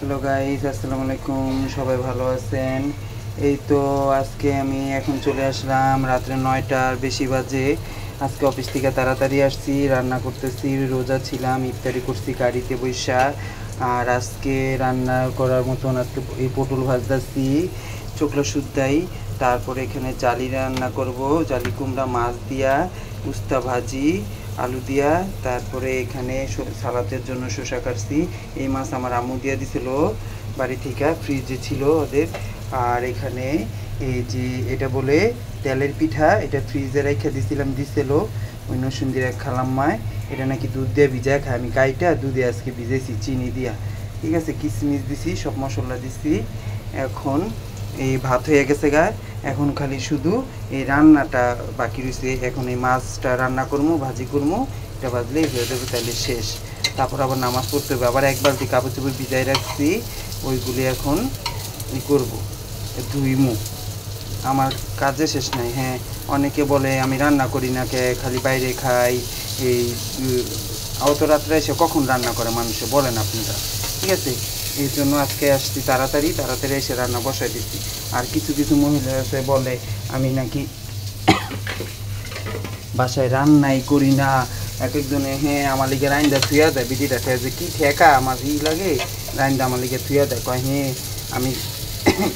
Hello guys, আসসালামু আলাইকুম। সবাই ভালো আছেন? এই তো আজকে আমি এখন চলে আসলাম রাত্রে 9টার বেশি বাজে। আজকে অফিস থেকে তাড়াতাড়ি আসছি, রান্না করতেছি। রোজা ছিলাম, ইফতারি করছি গাড়িতে বৈশা। আর আজকে রান্না করার মতন আজকে এই পটল ভাজতেছি চোখলা শুদ্ধাই। তারপরে এখানে জালি রান্না করব, জালি কুমড়া মাছ দিয়া, উস্তা ভাজি আলু দিয়া। তারপরে এখানে সালাদের জন্য শসা কাটছি। এই মাছ আমার আম্মু দিয়া দিছিল বাড়ি থেকে, ফ্রিজে ছিল ওদের। আর এখানে এই যে এটা বলে তেলের পিঠা, এটা ফ্রিজে রেখে দিছিল ওই নসুন্দির এক খালাম্মায়। এটা নাকি দুধ দিয়ে ভিজায় খায়, আমি গাইটা দুধে আজকে ভিজেছি চিনি দিয়া। ঠিক আছে, কিশমিশ দিছি, সব মশলা দিছি। এখন এই ভাত হয়ে গেছে গায়ে, এখন খালি শুধু এই রান্নাটা বাকি রয়েছে। এখন এই মাছটা রান্না করবো, ভাজি করবো, এটা ভাজলেই হয়ে যাবে, তাহলে শেষ। তারপর আবার নামাজ পড়তে হবে, আবার এক বালতি কাপড় চোপড় ভিজাই রাখছি, ওইগুলি এখন ই করবো, ধুইমু। আমার কাজে শেষ নাই। হ্যাঁ, অনেকে বলে আমি রান্না করি না, কে খালি বাইরে খাই। এই অত রাত্রে এসে কখন রান্না করে মানুষে, বলেন আপনারা? ঠিক আছে, এই জন্য আজকে আসছি তাড়াতাড়ি তাড়াতাড়ি এসে রান্না বসাই দিচ্ছি। আর কিছু কিছু মহিলা আছে বলে আমি নাকি বাসায় রান্নাই করি না। এক একজনে হ্যাঁ আমার লিগে রাইন্দা থুয়া দেয়, বিদিটা যে কী ঠেকা আমার লাগে, রাইন্দা আমার লিগে থুয়া দেয়, কয় হ্যাঁ আমি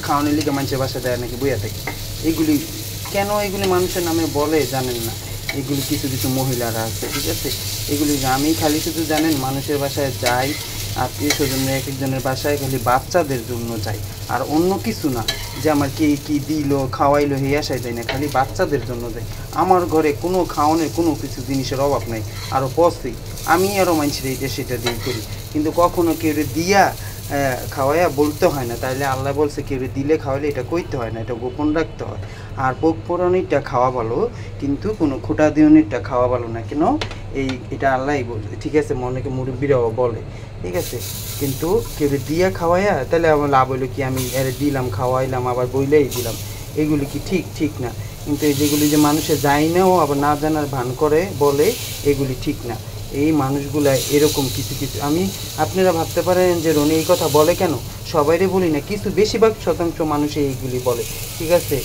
খাওয়ানোর লিগে মানুষের বাসায় দেয় নাকি বইয়া থাকে। এগুলি কেন এগুলি মানুষের নামে বলে জানেন না? এগুলি কিছু কিছু মহিলারা আছে, ঠিক আছে? এগুলি আমি খালি শুধু জানেন মানুষের বাসায় যাই, আত্মীয় স্বজনের এক একজনের বাসায় খালি বাচ্চাদের জন্য যাই, আর অন্য কিছু না। যে আমার কে কী দিল খাওয়াইলো হে আসায় যায় না, খালি বাচ্চাদের জন্য যাই। আমার ঘরে কোনো খাওয়ানোর কোনো কিছু জিনিসের অভাব নাই, আরও পসেই আমি আরও মানুষের এইটা সেটা দিয়ে করি। কিন্তু কখনো কেউ দিয়া খাওয়াইয়া বলতে হয় না, তাইলে আল্লাহ বলছে কেউ দিলে খাওয়াইলে এটা কইতে হয় না, এটা গোপন রাখতে হয়। আর পোক পোড়ানিরটা খাওয়া ভালো, কিন্তু কোনো খোটা দিওনিরটা খাওয়া ভালো না। কেন এটা আল্লাহই বলছে, ঠিক আছে? অনেকে মুরব্বীরাও বলে, ঠিক আছে? কিন্তু কেউ দিয়া খাওয়াইয়া তাহলে আমার লাভ হইলো কি, আমি এর দিলাম খাওয়াইলাম আবার বইলেই দিলাম, এগুলি কি ঠিক না। কিন্তু এই যেগুলি যে মানুষে যায় নাও আবার না জানার ভান করে বলে, এগুলি ঠিক না। এই মানুষগুলা এরকম কিছু কিছু আপনারা ভাবতে পারেন যে রনি এই কথা বলে কেন, সবাইরে বলি না, কিছু বেশিরভাগ শতাংশ মানুষ এইগুলি বলে, ঠিক আছে?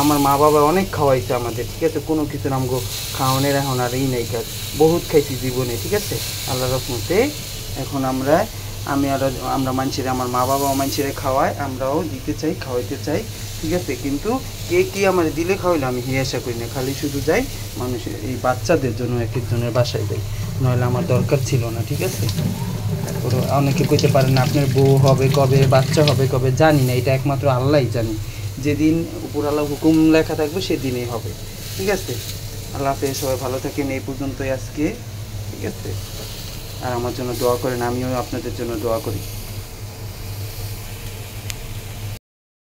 আমার মা বাবা অনেক খাওয়াইছে আমাদের, ঠিক আছে? কোনো কিছু নামগো খাওয়ানোর এখন আর এই নাই কাজ, বহুত খাইছি জীবনে, ঠিক আছে? আল্লাহ রহমতে এখন আমরা মানুষের, আমার মা বাবাও মানুষের খাওয়ায়, আমরাও দিতে চাই, খাওয়াইতে চাই, ঠিক আছে? কিন্তু কে কি আমার দিলে খাওয়াইলে আমি হিয়াশা করি না, খালি শুধু যাই মানুষের এই বাচ্চাদের জন্য এক একজনের বাসায় যাই, নইলে আমার দরকার ছিল না, ঠিক আছে? তারপরে অনেকে কইতে পারেন না আপনার বউ হবে কবে, বাচ্চা হবে কবে, জানি না, এটা একমাত্র আল্লাহই জানি। যেদিন উপর আল্লাহ হুকুম লেখা থাকবে সেদিনই হবে, ঠিক আছে? আল্লাহ হাফেজ, সবাই ভালো থাকেন। এই পর্যন্তই আজকে, ঠিক আছে? আর আমার জন্য দোয়া করেন, আমিও আপনাদের জন্য দোয়া করি।